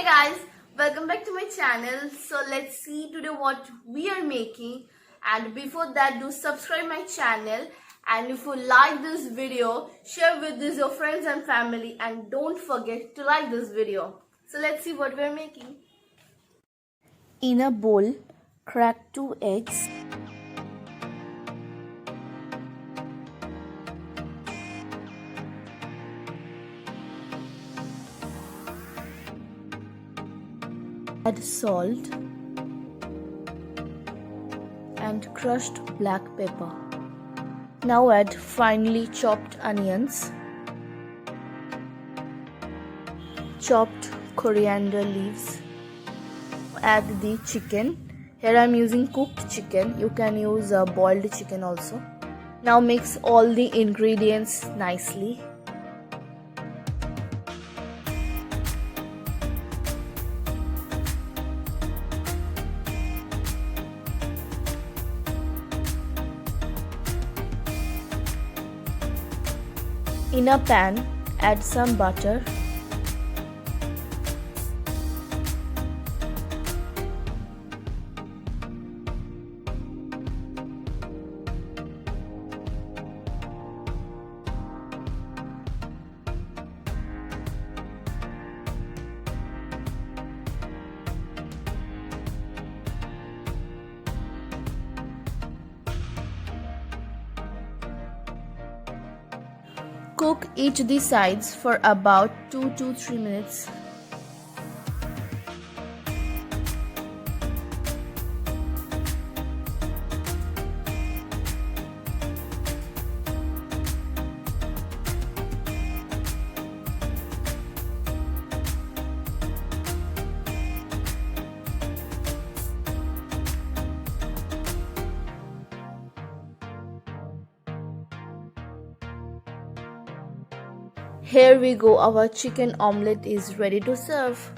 guys, welcome back to my channel. So let's see today what we are making, and before that do subscribe my channel, and if you like this video share with this your friends and family, and don't forget to like this video. So let's see what we're making. In a bowl, crack 2 eggs. Add salt and crushed black pepper. Now add finely chopped onions, chopped coriander leaves. Add the chicken. Here I am using cooked chicken. You can use boiled chicken also. Now mix all the ingredients nicely. In a pan, add some butter, cook each the sides for about 2 to 3 minutes. Here we go, our chicken omelette is ready to serve.